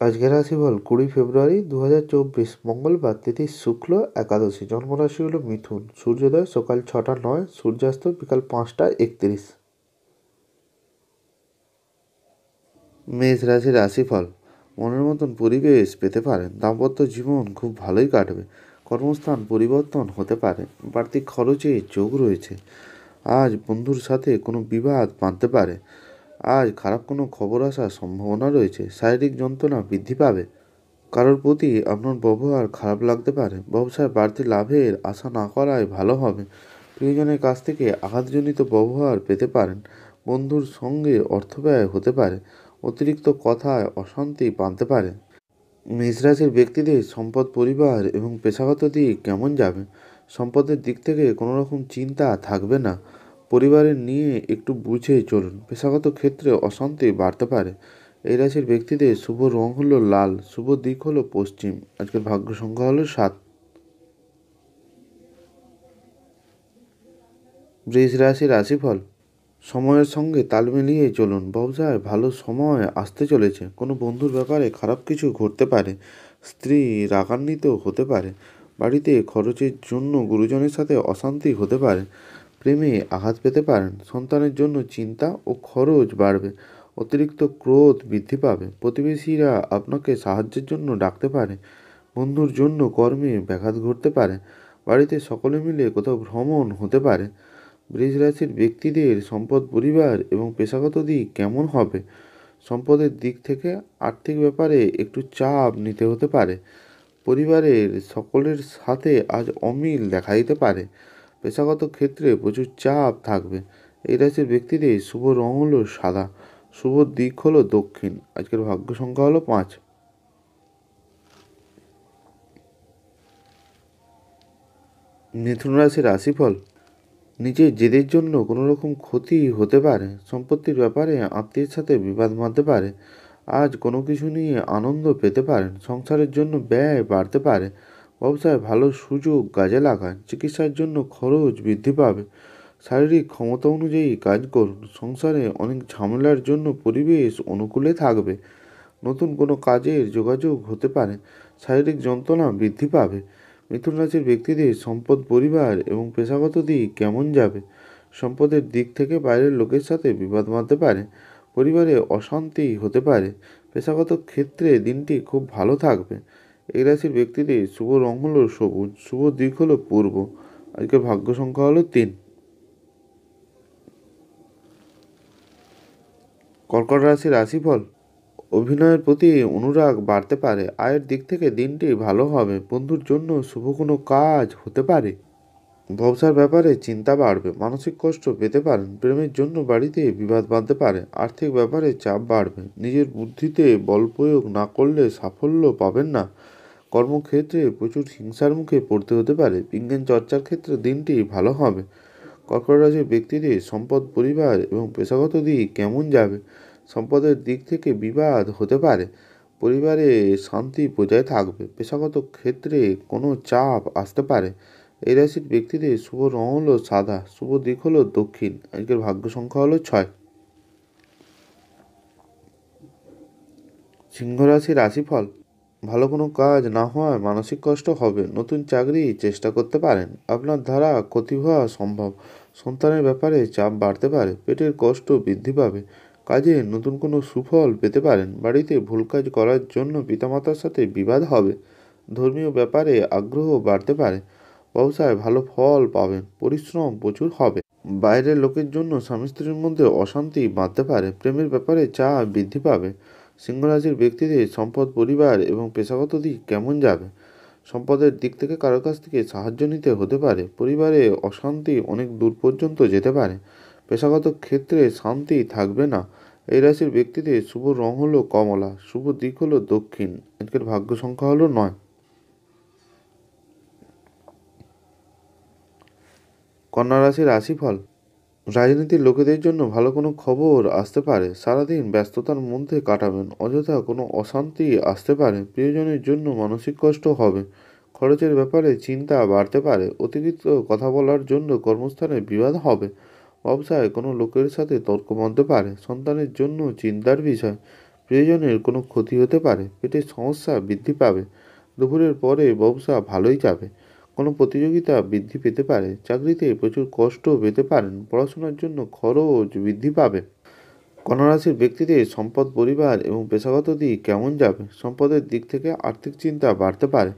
আজকের রাশিফল 20 ফেব্রুয়ারি 2024 মঙ্গলবার, তিথি শুক্ল একাদশী, জন্মরাশি হলো মিথুন, সূর্যোদয় সকাল 6টা 9, সূর্যাস্ত বিকাল 5টা 31। মেষ রাশির রাশিফল, মনের মতন পরিবেশ পেতে পারেন, দাম্পত্য জীবন খুব ভালোই কাটবে, কর্মস্থান পরিবর্তন হতে পারে, বাড়তি খরচে যোগ রয়েছে। আজ বন্ধুর সাথে কোনো বিবাদ বাঁধতে পারে। আজ খারাপ কোনো খবর আসার সম্ভাবনা রয়েছে, শারীরিক যন্ত্রণা বৃদ্ধি পাবে। কারোর প্রতি আপনার ব্যবহার খারাপ লাগতে পারে, ব্যবসায় বাড়তি লাভের আশা না করাই ভালো হবে। প্রিয়জনের কাছ থেকে আঘাতজনিত ব্যবহার পেতে পারেন, বন্ধুর সঙ্গে অর্থব্যয় হতে পারে, অতিরিক্ত কথায় অশান্তি বাঁধতে পারে। মেষ রাশির ব্যক্তিদের সম্পদ, পরিবার এবং পেশাগত দিক কেমন যাবে? সম্পদের দিক থেকে কোনো রকম চিন্তা থাকবে না, পরিবারের নিয়ে একটু বুঝে চলুন। পেশাগত ক্ষেত্রে অশান্তি বাড়তে পারে। এই রাশির ব্যক্তিদের শুভ রং হলো লাল, শুভ দিক হলো পশ্চিম। আজকের ভাগ্য সংখ্যা হলো 7। বৃষ রাশির রাশিফল, সময়ের সঙ্গে তাল মিলিয়ে চলুন, ব্যবসায় ভালো সময় আসতে চলেছে। কোনো বন্ধুর ব্যাপারে খারাপ কিছু ঘটতে পারে, স্ত্রী রাগান্বিত হতে পারে, বাড়িতে খরচের জন্য গুরুজনের সাথে অশান্তি হতে পারে, প্রেমে আঘাত পেতে পারেন, সন্তানের জন্য চিন্তা ও খরচ বাড়বে, অতিরিক্ত ক্রোধ বৃদ্ধি পাবে, প্রতিবেশীরা আপনাকে সাহায্যের জন্য ডাকতে পারে, বন্ধুর জন্য কর্মে ব্যাঘাত ঘটতে পারে, বাড়িতে সকলে মিলে কোথাও ভ্রমণ হতে পারে। বৃষ রাশির ব্যক্তিদের সম্পদ, পরিবার এবং পেশাগত দিক কেমন হবে? সম্পদের দিক থেকে আর্থিক ব্যাপারে একটু চাপ নিতে হতে পারে, পরিবারের সকলের সাথে আজ অমিল দেখা দিতে পারে, পেশাগত ক্ষেত্রে প্রচুর চাপ থাকবে। এই রাশির ব্যক্তিদের শুভ রং হলো সাদা, শুভ দিক হলো দক্ষিণ। আজকের ভাগ্য সংখ্যা হলো 5। মিথুন রাশির রাশিফল, নিজের জেদের জন্য কোনো রকম ক্ষতি হতে পারে, সম্পত্তির ব্যাপারে আত্মীয়ের সাথে বিবাদ বাঁধতে পারে, আজ কোনো কিছু নিয়ে আনন্দ পেতে পারেন, সংসারের জন্য ব্যয় বাড়তে পারে, ব্যবসায় ভালো সুযোগ কাজে লাগান, চিকিৎসার জন্য খরচ বৃদ্ধি পাবে, শারীরিক ক্ষমতা অনুযায়ী কাজ করুন, সংসারে অনেক ঝামেলার জন্য পরিবেশ অনুকূলে থাকবে, নতুন কোনো কাজের যোগাযোগ হতে পারে, শারীরিক যন্ত্রণা বৃদ্ধি পাবে। মিথুন রাশির ব্যক্তিদের সম্পদ, পরিবার এবং পেশাগত দিক কেমন যাবে? সম্পদের দিক থেকে বাইরের লোকের সাথে বিবাদ বাঁধতে পারে, পরিবারে অশান্তি হতে পারে, পেশাগত ক্ষেত্রে দিনটি খুব ভালো থাকবে। এই রাশির ব্যক্তিদের শুভ রং হলো সবুজ, শুভ দিক হলো পূর্ব। আজকে ভাগ্য সংখ্যা হলো 3। কর্কট রাশির রাশিফল, অভিনয়ের প্রতি অনুরাগ বাড়তে পারে, আয়ের দিক থেকে দিনটি ভালো হবে, বন্ধুর জন্য শুভ কোনো কাজ হতে পারে, ব্যবসার ব্যাপারে চিন্তা বাড়বে, মানসিক কষ্ট পেতে পারেন, প্রেমের জন্য বাড়িতে বিবাদ বাঁধতে পারে, আর্থিক ব্যাপারে চাপ বাড়বে, নিজের বুদ্ধিতে বল প্রয়োগ না করলে সাফল্য পাবেন না, কর্মক্ষেত্রে প্রচুর হিংসার মুখে পড়তে হতে পারে, বিজ্ঞান চর্চার ক্ষেত্রে দিনটি ভালো হবে। কর্কট রাশির ব্যক্তিদের সম্পদ, পরিবার এবং পেশাগত দিক কেমন যাবে? সম্পদের দিক থেকে বিবাদ হতে পারে, পরিবারে শান্তি বজায় থাকবে, পেশাগত ক্ষেত্রে কোনো চাপ আসতে পারে। এই রাশির ব্যক্তিদের শুভ রং হলো সাদা, শুভ দিক হলো দক্ষিণ। আজকের ভাগ্য সংখ্যা হলো 6। সিংহ রাশির রাশিফল, ভালো কোনো কাজ না হওয়ায় মানসিক কষ্ট হবে, নতুন চাকরি চেষ্টা করতে পারেন, আপনার দ্বারা ক্ষতি হওয়া সম্ভব, সন্তানের ব্যাপারে চাপ বাড়তে পারে, পেটের কষ্ট বৃদ্ধি পাবে, কাজে নতুন কোনো সুফল পেতে পারেন, বাড়িতে ভুল কাজ করার জন্য পিতামাতার সাথে বিবাদ হবে, ধর্মীয় ব্যাপারে আগ্রহ বাড়তে পারে, ব্যবসায় ভালো ফল পাবেন, পরিশ্রম প্রচুর হবে, বাইরের লোকের জন্য স্বামী স্ত্রীর মধ্যে অশান্তি বাঁধতে পারে, প্রেমের ব্যাপারে চাপ বৃদ্ধি পাবে। সিংহ রাশির ব্যক্তিদের সম্পদ, পরিবার এবং পেশাগত দিক কেমন যাবে? সম্পদের দিক থেকে কারো কাছ থেকে সাহায্য নিতে হতে পারে, পরিবারে অশান্তি অনেক দূর পর্যন্ত যেতে পারে, পেশাগত ক্ষেত্রে শান্তি থাকবে না। এই রাশির ব্যক্তিদের শুভ রং হলো কমলা, শুভ দিক হলো দক্ষিণ। আজকের ভাগ্য সংখ্যা হলো 9। কন্যা রাশির রাশিফল, রাজনীতির লোকেদের জন্য ভালো কোনো খবর আসতে পারে, সারাদিন ব্যস্ততার মধ্যে কাটাবেন, অযথা কোনো অশান্তি আসতে পারে, প্রিয়জনের জন্য মানসিক কষ্ট হবে, খরচের ব্যাপারে চিন্তা বাড়তে পারে, অতিরিক্ত কথা বলার জন্য কর্মস্থানে বিবাদ হবে, ব্যবসায় কোনো লোকের সাথে তর্ক বাঁধতে পারে, সন্তানের জন্য চিন্তার বিষয়, প্রিয়জনের কোনো ক্ষতি হতে পারে, পেটের সমস্যা বৃদ্ধি পাবে। দুপুরের পরে ব্যবসা ভালোই যাবে। কোনো প্রতিযোগিতা বৃদ্ধি পেতে পারে, চাকরিতে প্রচুর কষ্ট পেতে পারেন, পড়াশোনার জন্য খরচ বৃদ্ধি পাবে। কন্যা রাশির ব্যক্তিদের সম্পদ, পরিবার এবং পেশাগত দিক কেমন যাবে? সম্পদের দিক থেকে আর্থিক চিন্তা বাড়তে পারে,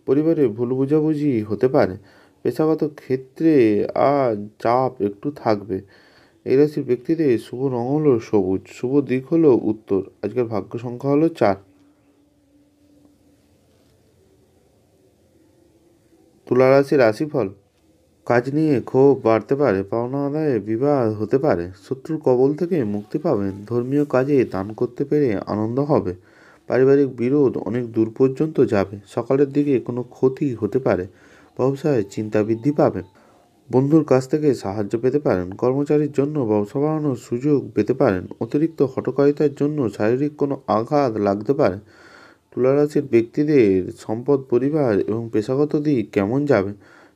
পরিবারে ভুল বোঝাবুঝি হতে পারে, পেশাগত ক্ষেত্রে আর চাপ একটু থাকবে। এই রাশির ব্যক্তিদের শুভ রং হলো সবুজ, শুভ দিক হলো উত্তর। আজকের ভাগ্য সংখ্যা হলো 4। তুলা রাশির রাশিফল। কাজ নিয়ে ক্ষোভ বাড়তে পারে, পাওনা আদায়ে বিবাদ হতে পারে, শত্রুর কবল থেকে মুক্তি পাবেন, ধর্মীয় কাজে দান করতে পেরে আনন্দ হবে, পারিবারিক বিরোধ অনেক দূর পর্যন্ত যাবে, সকালের দিকে কোনো ক্ষতি হতে পারে, ব্যবসায় চিন্তা বৃদ্ধি পাবে, বন্ধুর কাছ থেকে সাহায্য পেতে পারেন, কর্মচারীর জন্য ব্যবসা বাড়ানোর সুযোগ পেতে পারেন, অতিরিক্ত হঠকারিতার জন্য শারীরিক কোনো আঘাত লাগতে পারে। তুলা রাশির ব্যক্তিদের সম্পদ, পরিবার এবং পেশাগত দিক কেমন যাবে?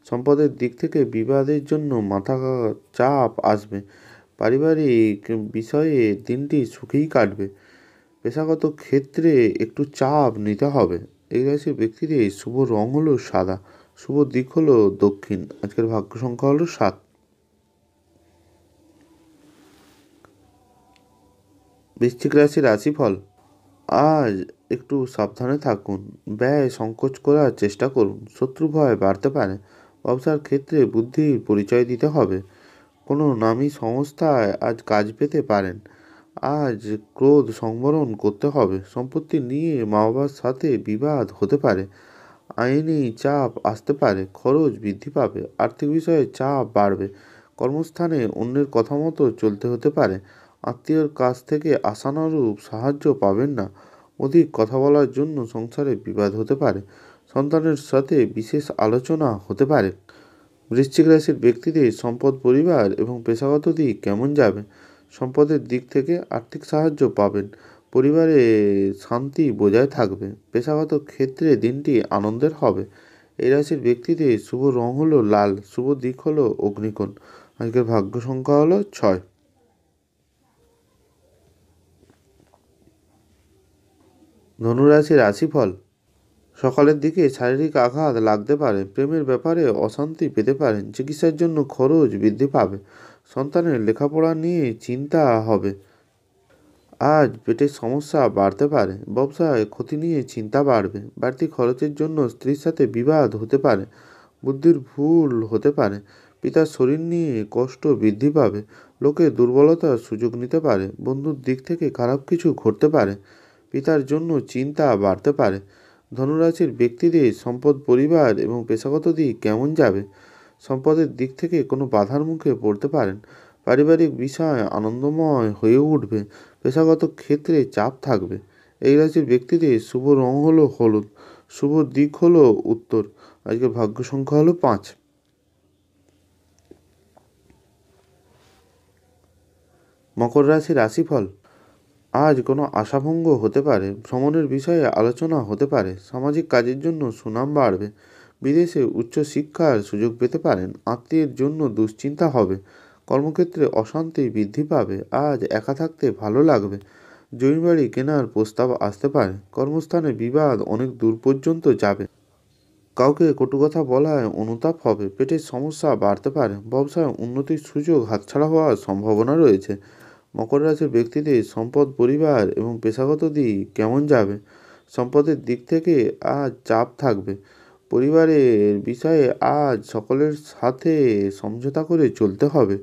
সম্পদের দিক থেকে বিবাদের জন্য মাথা চাপ আসবে, পারিবারিক বিষয়ে দিনটি সুখেই কাটবে, পেশাগত ক্ষেত্রে একটু চাপ নিতে হবে। এই রাশির ব্যক্তিদের শুভ রং হলো সাদা, শুভ দিক হলো দক্ষিণ। আজকের ভাগ্য সংখ্যা হলো 7। বৃশ্চিক রাশির রাশিফল। আজ একটু সাবধানে থাকুন, ব্যয় সংকোচ করার চেষ্টা করুন, শত্রু ভয় বাড়তে পারে, ব্যবসার ক্ষেত্রে বুদ্ধির পরিচয় দিতে হবে, কোনো নামী সংস্থায় আজ কাজ পেতে পারেন, আজ ক্রোধ সংবরণ করতে হবে, সম্পত্তি নিয়ে মা বাবার সাথে বিবাদ হতে পারে, আইনি চাপ আসতে পারে, খরচ বৃদ্ধি পাবে, আর্থিক বিষয়ে চাপ বাড়বে, কর্মস্থানে অন্যের কথা মতো চলতে হতে পারে, আত্মীয়র কাছ থেকে আশানুরূপ সাহায্য পাবেন না, অধিক কথা বলার জন্য সংসারে বিবাদ হতে পারে, সন্তানের সাথে বিশেষ আলোচনা হতে পারে। বৃশ্চিক রাশির ব্যক্তিদের সম্পদ, পরিবার এবং পেশাগত দিক কেমন যাবে? সম্পদের দিক থেকে আর্থিক সাহায্য পাবেন, পরিবারে শান্তি বজায় থাকবে, পেশাগত ক্ষেত্রে দিনটি আনন্দের হবে। এই রাশির ব্যক্তিদের শুভ রং হলো লাল, শুভ দিক হলো অগ্নিকোণ। আজকের ভাগ্য সংখ্যা হলো 6। ধনুরাশির রাশিফল। সকালের দিকে শারীরিক আঘাত লাগতে পারে, প্রেমের ব্যাপারে অশান্তি পেতে পারেন, চিকিৎসার জন্য খরচ বৃদ্ধি পাবে, সন্তানের লেখাপড়া নিয়ে চিন্তা হবে, আজ পেটের সমস্যা বাড়তে পারে, ব্যবসায় ক্ষতি নিয়ে চিন্তা বাড়বে, বাড়তি খরচের জন্য স্ত্রীর সাথে বিবাদ হতে পারে, বুদ্ধির ভুল হতে পারে, পিতার শরীর নিয়ে কষ্ট বৃদ্ধি পাবে, লোকে দুর্বলতার সুযোগ নিতে পারে, বন্ধুর দিক থেকে খারাপ কিছু ঘটতে পারে, পিতার জন্য চিন্তা বাড়তে পারে। ধনুরাশির ব্যক্তিদের সম্পদ, পরিবার এবং পেশাগত দিক কেমন যাবে? সম্পদের দিক থেকে কোনো বাধার মুখে পড়তে পারেন, পারিবারিক বিষয় আনন্দময় হয়ে উঠবে, পেশাগত ক্ষেত্রে চাপ থাকবে। এই রাশির ব্যক্তিদের শুভ রং হলো হলুদ, শুভ দিক হলো উত্তর। আজকের ভাগ্য সংখ্যা হলো 5। মকর রাশির রাশিফল। আজ কোনো আশাভঙ্গ হতে পারে, ভ্রমণের বিষয়ে আলোচনা হতে পারে, সামাজিক কাজের জন্য সুনাম বাড়বে, বিদেশে উচ্চশিক্ষার সুযোগ পেতে পারেন, আত্মীয়ের জন্য দুশ্চিন্তা হবে, কর্মক্ষেত্রে অশান্তি বৃদ্ধি পাবে, আজ একা থাকতে ভালো লাগবে, জমিবাড়ি কেনার প্রস্তাব আসতে পারে, কর্মস্থানে বিবাদ অনেক দূর পর্যন্ত যাবে, কাউকে কটু কথা বলায় অনুতাপ হবে, পেটের সমস্যা বাড়তে পারে, ব্যবসায় উন্নতির সুযোগ হাতছাড়া হওয়ার সম্ভাবনা রয়েছে। মকর রাশির ব্যক্তিদের সম্পদ, পরিবার এবং পেশাগত দিক কেমন যাবে? সম্পদের দিক থেকে আজ চাপ থাকবে, পরিবারের বিষয়ে আজ সকলের সাথে সমঝোতা করে চলতে হবে,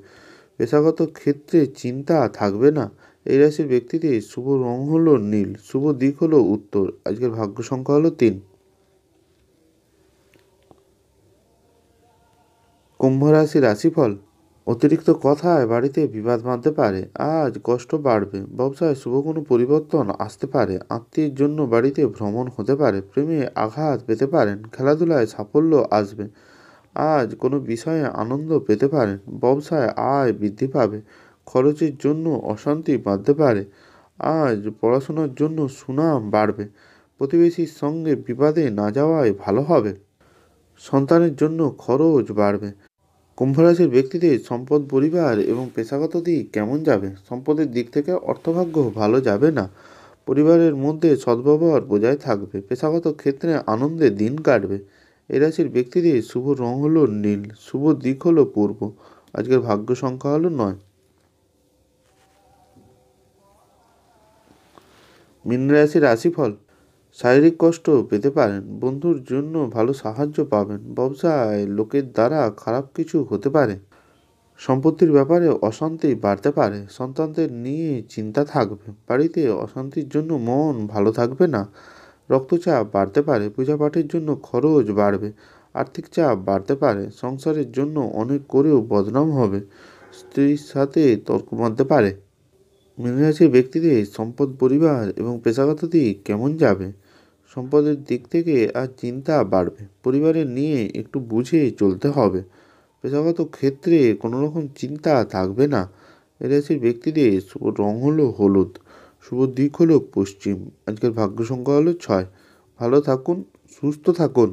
পেশাগত ক্ষেত্রে চিন্তা থাকবে না। এই রাশির ব্যক্তিদের শুভ রং হলো নীল, শুভ দিক হলো উত্তর। আজকের ভাগ্য সংখ্যা হলো 3। কুম্ভ রাশির রাশিফল। অতিরিক্ত কথায় বাড়িতে বিবাদ বাঁধতে পারে, আজ কষ্ট বাড়বে, ব্যবসায় শুভ কোনো পরিবর্তন আসতে পারে, আত্মীয়ের জন্য বাড়িতে ভ্রমণ হতে পারে, প্রেমে আঘাত পেতে পারেন, খেলাধুলায় সাফল্য আসবে, আজ কোনো বিষয়ে আনন্দ পেতে পারেন, ব্যবসায় আয় বৃদ্ধি পাবে, খরচের জন্য অশান্তি বাঁধতে পারে, আজ পড়াশোনার জন্য সুনাম বাড়বে, প্রতিবেশীর সঙ্গে বিবাদে না যাওয়াই ভালো হবে, সন্তানের জন্য খরচ বাড়বে। কুম্ভ রাশির ব্যক্তিদের সম্পদ, পরিবার এবং পেশাগত দিক কেমন যাবে? সম্পদের দিক থেকে অর্থভাগ্য ভালো যাবে না, পরিবারের মধ্যে সদ্ব্যবহার বজায় থাকবে। পেশাগত ক্ষেত্রে আনন্দে দিন কাটবে। এই রাশির ব্যক্তিদের শুভ রং হলো নীল, শুভ দিক হলো পূর্ব। আজকের ভাগ্য সংখ্যা হলো 9। মীন রাশির রাশিফল। শারীরিক কষ্ট পেতে পারেন, বন্ধুর জন্য ভালো সাহায্য পাবেন, ব্যবসায় লোকের দ্বারা খারাপ কিছু হতে পারে, সম্পত্তির ব্যাপারে অশান্তি বাড়তে পারে, সন্তানদের নিয়ে চিন্তা থাকবে, বাড়িতে অশান্তির জন্য মন ভালো থাকবে না, রক্তচাপ বাড়তে পারে, পূজাপাঠের জন্য খরচ বাড়বে, আর্থিক চাপ বাড়তে পারে, সংসারের জন্য অনেক করেও বদনাম হবে, স্ত্রীর সাথে তর্ক বাঁধতে পারে। মীন রাশির ব্যক্তিদের সম্পদ, পরিবার এবং পেশাগত দিক কেমন যাবে? সম্পদের দিক থেকে আর চিন্তা বাড়বে, পরিবারের নিয়ে একটু বুঝে চলতে হবে, পেশাগত ক্ষেত্রে কোনো রকম চিন্তা থাকবে না। এ রাশির ব্যক্তিদের শুভ রং হলো হলুদ, শুভ দিক হলো পশ্চিম। আজকের ভাগ্য সংখ্যা হলো 6। ভালো থাকুন, সুস্থ থাকুন।